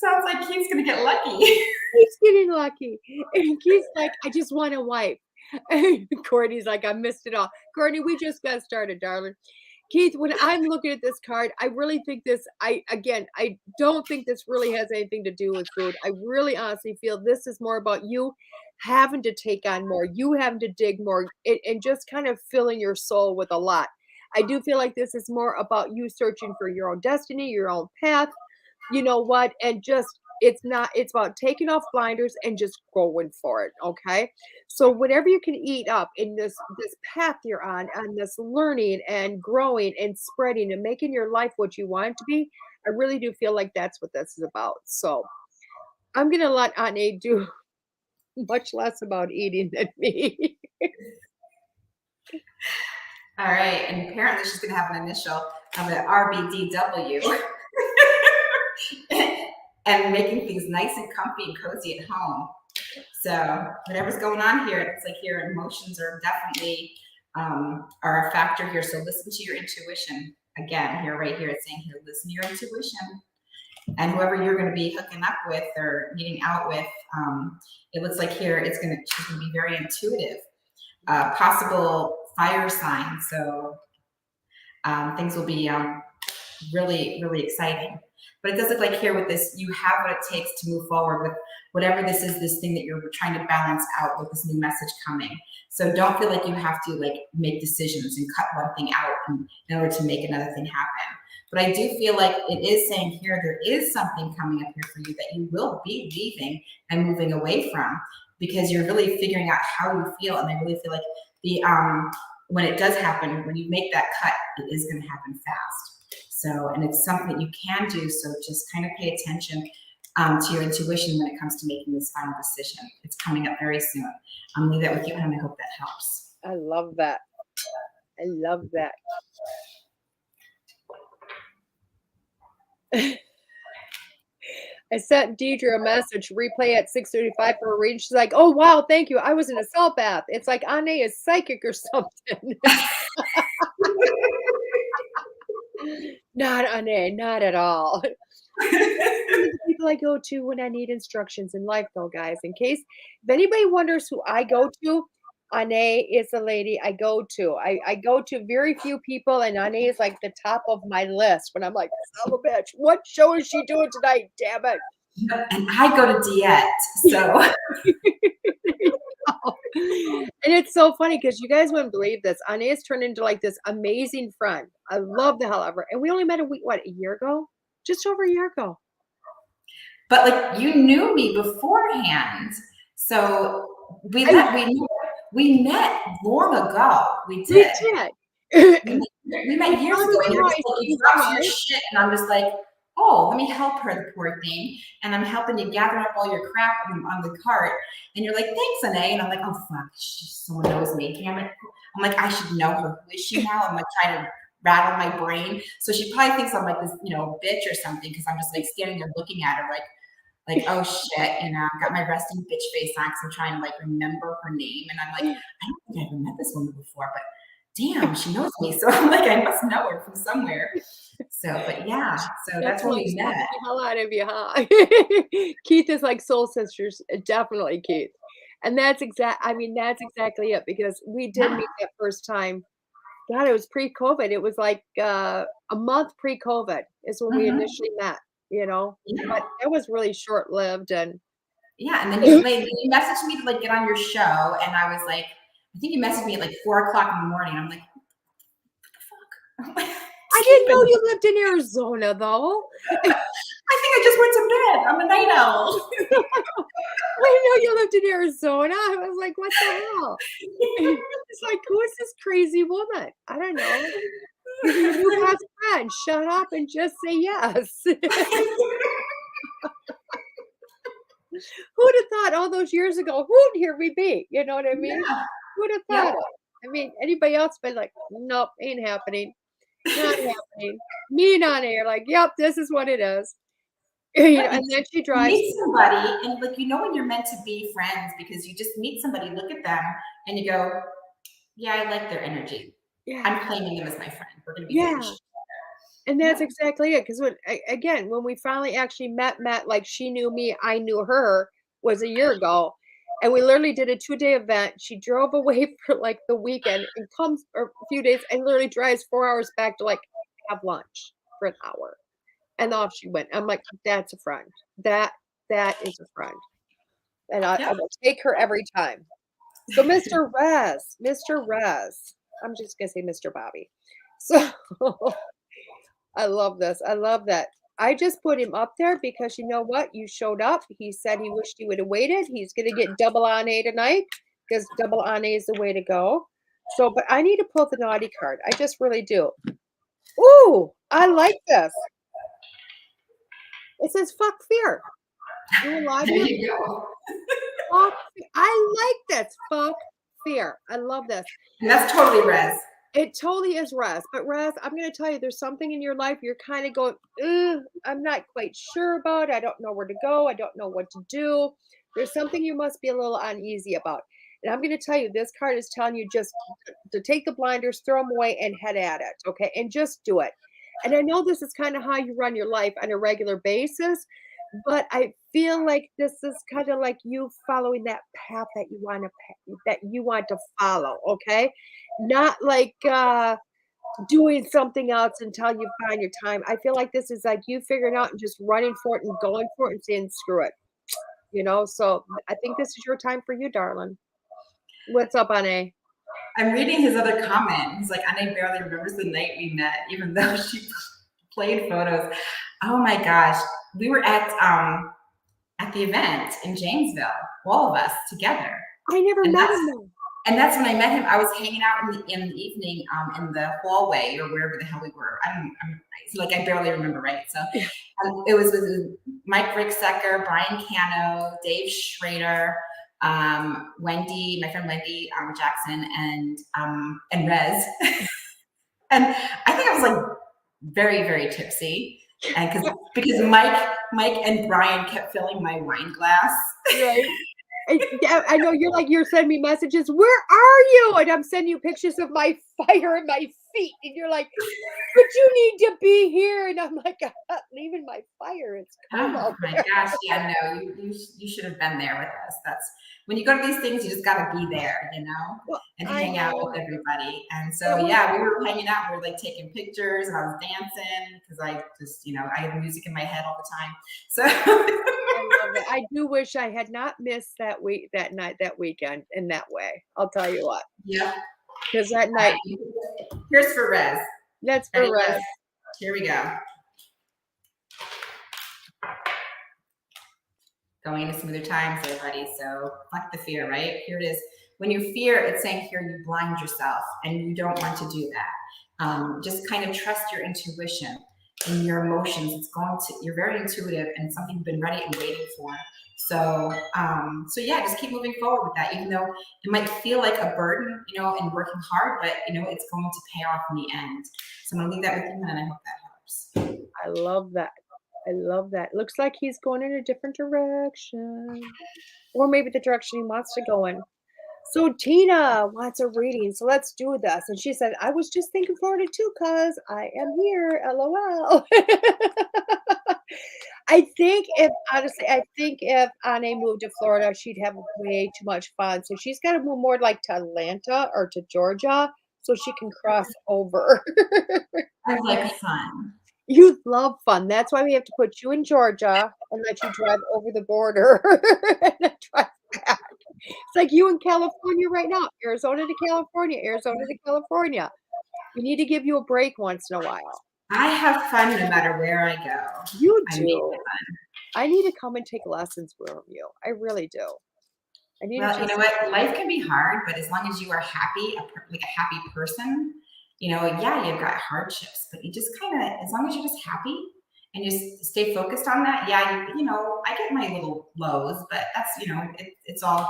Sounds like Keith's gonna get lucky. Keith's getting lucky. And Keith's like, I just want a wife. And Courtney's like, I missed it all. Courtney, we just got started, darling. Keith, when I'm looking at this card, I really think I don't think this really has anything to do with food. I really honestly feel this is more about you having to take on more, you having to dig more, and just kind of filling your soul with a lot. I do feel like this is more about you searching for your own destiny, your own path, you know what, and just it's about taking off blinders and just going for it, okay? So whatever you can eat up in this path you're on this learning and growing and spreading and making your life what you want it to be, I really do feel like that's what this is about. So I'm gonna let Ane do much less about eating than me. All right, and apparently she's gonna have an initial of an RBDW. And making things nice and comfy and cozy at home. So whatever's going on here, it's like your emotions are definitely are a factor here. So listen to your intuition. Again, right here, it's saying here, listen to your intuition. And whoever you're going to be hooking up with or meeting out with, it looks like here she's going to be very intuitive. Possible fire sign, so things will be really, really exciting. But it does look like here with this, you have what it takes to move forward with whatever this is, this thing that you're trying to balance out with this new message coming. So don't feel like you have to like make decisions and cut one thing out in order to make another thing happen. But I do feel like it is saying here, there is something coming up here for you that you will be leaving and moving away from, because you're really figuring out how you feel. And I really feel like the when it does happen, when you make that cut, it is going to happen fast. So, and it's something that you can do. So just kind of pay attention to your intuition when it comes to making this final decision. It's coming up very soon. I'm leave that with you, and I hope that helps. I love that. I love that. I sent Deidre a message, replay at 6:35 for a read. She's like, oh, wow, thank you. I was in a salt bath. It's like Ane is psychic or something. Not Ane, not at all. The people I go to when I need instructions in life, though, guys. In case if anybody wonders who I go to, Ane is the lady I go to. I go to very few people, and Ane is like the top of my list. When I'm like, son of a bitch, what show is she doing tonight? Damn it! And I go to DeEtte, so. And it's so funny because you guys wouldn't believe this. Ane has turned into like this amazing friend. I love the hell out of her, and we only met a year ago? Just over a year ago. But like you knew me beforehand, so we met long ago. We did. We met years ago. And like, you dropped your shit, and I'm just like, oh, let me help her, the poor thing. And I'm helping you gather up all your crap on the cart. And you're like, thanks, Ane. And I'm like, oh fuck, someone knows me. Damn it. I'm like, I should know her. Who is she now? I'm like trying to rattle my brain. So she probably thinks I'm like this, bitch or something, because I'm just like standing there looking at her like, oh shit, I've got my resting bitch face on because I'm trying to like remember her name. And I'm like, I don't think I've ever met this woman before, but damn, she knows me. So I'm like, I must know her from somewhere. So, but yeah, so that's when we met. The hell out of you, huh? Keith is like soul sisters, definitely, Keith. And that's exactly it, because we did meet that first time God, it was pre-COVID. It was like, a month pre-COVID is when we Mhm. initially met, you know? Yeah. But it was really short-lived and Yeah, and then you messaged me to like get on your show, and I was like, I think you messaged me at like 4 o'clock in the morning. I'm like, what the fuck? I didn't know Sleeping. you lived in Arizona, though. I think I just went to bed. I'm a night owl. I didn't know you lived in Arizona. I was like, "What the hell?" It's like, "Who is this crazy woman?" I don't know. You're your new best friend. Shut up and just say yes. Who'd have thought all those years ago, "Who'd here we be?" You know what I mean? Yeah. Who'd have Yep. thought it? I mean, anybody else been like, "Nope, ain't happening. Not happening." Me and Anna are like, "Yep, this is what it is." You know, Yeah, and then she you drives. meet somebody and like when you're meant to be friends because you just meet somebody, look at them, and you go, "Yeah, I like their energy. Yeah, I'm claiming them as my friend. We're gonna be good and yeah. shit." And that's Yeah. exactly it. Because again, when we finally actually met, like she knew me, I knew her, was a year ago, and we literally did a 2-day event. She drove away for like the weekend and comes or a few days and literally drives 4 hours back to like have lunch for an hour, and off she went. I'm like, "That's a friend. That is a friend." And I Yep. will take her every time. So Mr. Rez, I'm just gonna say Mr. Bobby. So I love this. I love that. I just put him up there because you know what? You showed up. He said he wished he would have waited. He's gonna get double on A tonight because double on A is the way to go. So, but I need to pull the naughty card. I just really do. Ooh, I like this. It says fuck fear. You alive There here? you go. Fuck. I like this. Fuck fear. I love this. And that's totally res. It totally is Raz, but Raz, I'm gonna tell you, there's something in your life you're kind of going, "Ugh, I'm not quite sure about. I don't know where to go. I don't know what to do." There's something you must be a little uneasy about. And I'm gonna tell you, this card is telling you just to take the blinders, throw them away, and head at it. Okay, and just do it. And I know this is kind of how you run your life on a regular basis, but I feel like this is kind of like you following that path that you want to follow. Okay, not like doing something else until you find your time. I feel like this is like you figuring out and just running for it and going for it and saying screw it, you know. So I think this is your time for you, darling. What's up, Anne? I'm reading his other comment. He's like, Anne barely remembers the night we met, even though she played photos. Oh my gosh. We were at the event in Janesville, all of us together. I never And met that's him though. and that's when I met him. I was hanging out in the evening in the hallway or wherever the hell we were. It's like I barely remember, right? So it was with Mike Ricksecker, Brian Cano, Dave Schrader, Wendy, my friend Wendy Jackson, and Rez. And I think I was like very, very tipsy. And because Mike and Brian kept filling my wine glass. Right. Yeah, I know you're sending me messages. Where are you? And I'm sending you pictures of my fire and my feet, and you're like, "But you need to be here." And I'm like, "I'm not leaving my fire. It's cold Oh out my there." gosh, yeah, no, you should have been there with us. That's when you go to these things, you just gotta be there, Well, and I hang out know. with everybody. And so It was yeah, we were hanging out, we were like taking pictures, and I was dancing because I just, I have music in my head all the time. So I love it. I do wish I had not missed that night, that weekend in that way. I'll tell you what, yeah. because that All night, right. Here's for Rez. that's for Ready, Rez. Rez? Here we go. Going into smoother times, everybody. So fuck the fear, right? Here it is. When you fear, it's saying here you blind yourself, and you don't want to do that. Just kind of trust your intuition and your emotions. You're very intuitive, and it's something you've been ready and waiting for. So yeah, just keep moving forward with that, even though it might feel like a burden, and working hard, but it's going to pay off in the end. So I'm gonna leave that with you, and I hope that helps. I love that. I love that. Looks like he's going in a different direction, or maybe the direction he wants to go in. So Tina wants a reading, so let's do this. And she said, "I was just thinking Florida too, cause I am here. LOL." I think if Anne moved to Florida, she'd have way too much fun. So she's got to move more like to Atlanta or to Georgia. so she can cross over. I like fun. You love fun. That's why we have to put you in Georgia and let you drive over the border and then drive back. It's like you in California right now, Arizona to California, Arizona to California. We need to give you a break once in a while. I have fun no matter where I go. You I make do. it fun. I need to come and take lessons from you. I really do. I need Well, to you just know what? Life can be hard, but as long as you are happy, like a happy person, you know, yeah, you've got hardships, but you just kind of, as long as you're just happy and you stay focused on that, yeah, you know, I get my little lows, but that's, you know, it's all,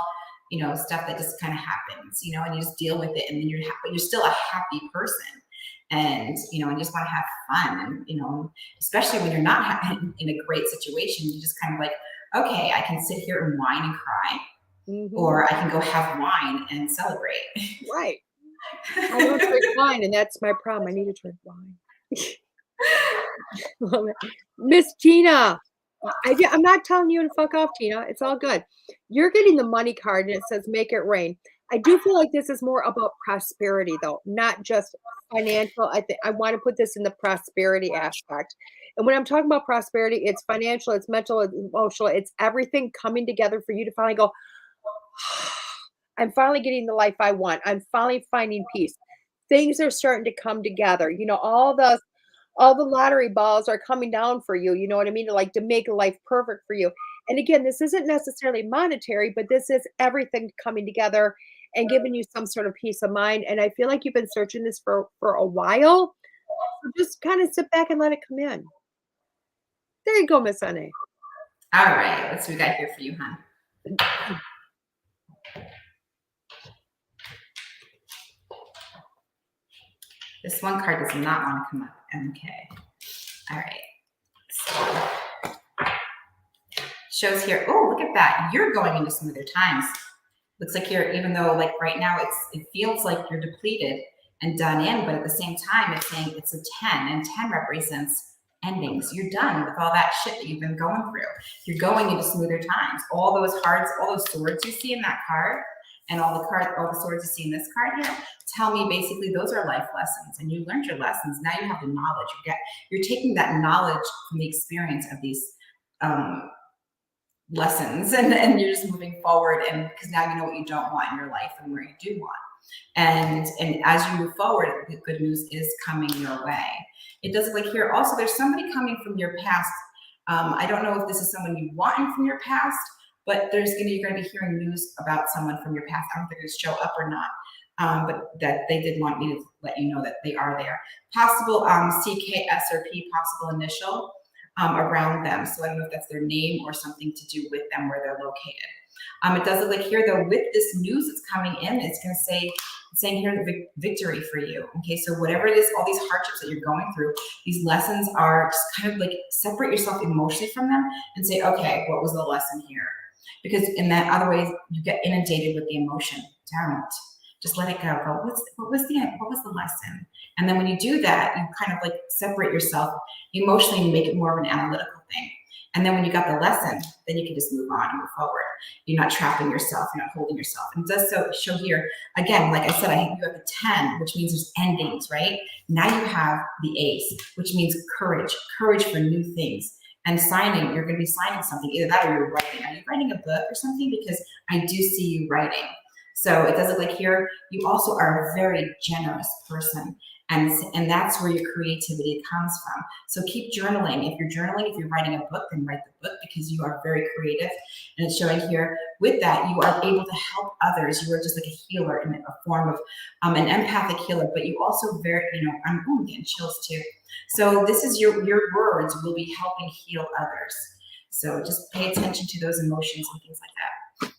you know, stuff that just kind of happens, you know, and you just deal with it, and then but you're still a happy person, and you know, and you just want to have fun, and you know, especially when you're not in a great situation, you just kind of like, okay, I can sit here and whine and cry, or I can go have wine and celebrate. right. I don't drink wine, and that's my problem. I need to drink wine. Miss Tina, I'm not telling you to fuck off, Tina. It's all good. You're getting the money card, and it says make it rain. I do feel like this is more about prosperity, though, not just financial. I think I want to put this in the prosperity aspect. And when I'm talking about prosperity, it's financial, it's mental, it's emotional, it's everything coming together for you to finally go, I'm finally getting the life I want. I'm finally finding peace. Things are starting to come together. You know, all the lottery balls are coming down for you. You know what I mean? Like to make life perfect for you. And again, this isn't necessarily monetary, but this is everything coming together and giving you some sort of peace of mind. And I feel like you've been searching this for a while. So just kind of sit back and let it come in. There you go, Miss Honey. All right, let's see what we got here for you, hon. This one card does not want to come up. Okay. All right. So, shows here. Oh, look at that. You're going into smoother times. Looks like you're, even though like right now it feels like you're depleted and done in, but at the same time it's saying it's a 10, and 10 represents endings. You're done with all that shit that you've been going through. You're going into smoother times. All those hearts, all those swords you see in that card, and all the swords you see in this card here, tell me basically those are life lessons, and you learned your lessons. Now you have the knowledge. You're taking that knowledge from the experience of these lessons, and you're just moving forward, and because now you know what you don't want in your life and where you do want. And as you move forward, the good news is coming your way. It does look like here also there's somebody coming from your past. I don't know if this is someone you want from your past, but you're going to be hearing news about someone from your past. I don't think it's going to show up or not, but that they did want me to let you know that they are there. Possible CK, S, or P, possible initial around them. So I don't know if that's their name or something to do with them where they're located. It does look like here, though, with this news that's coming in, it's going to say, saying here victory for you. Okay, so whatever it is, all these hardships that you're going through, these lessons are just kind of like separate yourself emotionally from them and say, okay, what was the lesson here? Because in that other ways, you get inundated with the emotion. Don't. Just let it go. Go, what was the lesson? And then when you do that, you kind of like separate yourself emotionally and make it more of an analytical thing. And then when you got the lesson, then you can just move on and move forward. You're not trapping yourself. You're not holding yourself. And it does show here, again, like I said, you have the 10, which means there's endings, right? Now you have the ace, which means courage for new things. And signing, you're going to be signing something, either that or you're writing. Are you writing a book or something? Because I do see you writing. So it does look like here, you also are a very generous person. And that's where your creativity comes from. So keep journaling. If you're journaling, if you're writing a book, then write the book because you are very creative. And it's showing here with that, you are able to help others. You are just like a healer in a form of an empathic healer, but you also I'm getting chills too. So this is your words will be helping heal others. So just pay attention to those emotions and things like that.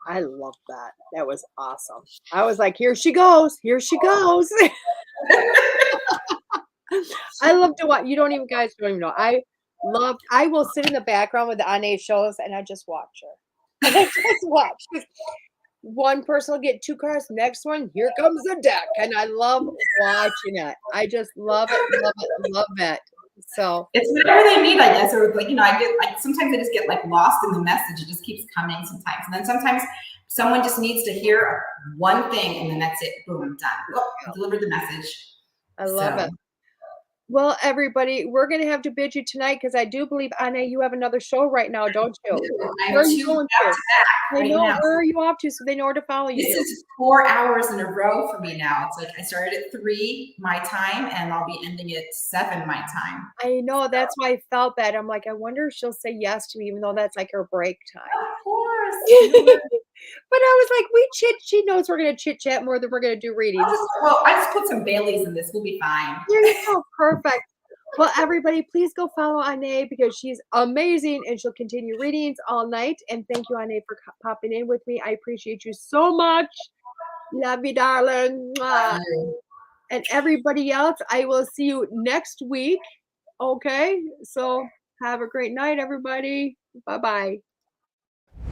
I love that. That was awesome. I was like, here she goes. Here she goes. I love to watch. Guys don't even know. I will sit in the background with the Ane shows and I just watch her. I just watch. One person will get 2 cards. Next one, here comes the deck. And I love watching it. I just love it. So it's whatever they need, I guess. Or like, I get like sometimes I just get like lost in the message. It just keeps coming sometimes. And then sometimes Someone just needs to hear one thing, and then that's it. Boom, I'm done. Oh, I delivered the message. I love it. Well, everybody, we're going to have to bid you tonight because I do believe, Anna, you have another show right now, don't you? I Where have are you 2 going back to? to back I right know. now. Where are you off to so they know where to follow you? This is 4 hours in a row for me now. It's like I started at 3 my time, and I'll be ending at 7 my time. I know. That's why I felt bad. I'm like, I wonder if she'll say yes to me, even though that's like her break time. Of course. But I was like, she knows we're going to chit chat more than we're going to do readings. I just put some Baileys in this. We'll be fine. There you go. Perfect. Well, everybody, please go follow Ane because she's amazing and she'll continue readings all night. And thank you, Ane, for popping in with me. I appreciate you so much. Love you, darling. Mwah. And everybody else, I will see you next week. Okay? So have a great night, everybody. Bye-bye.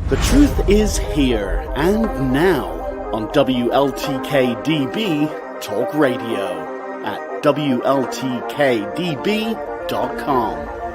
The truth is here and now on WLTK-DB Talk Radio at WLTK-DB.com.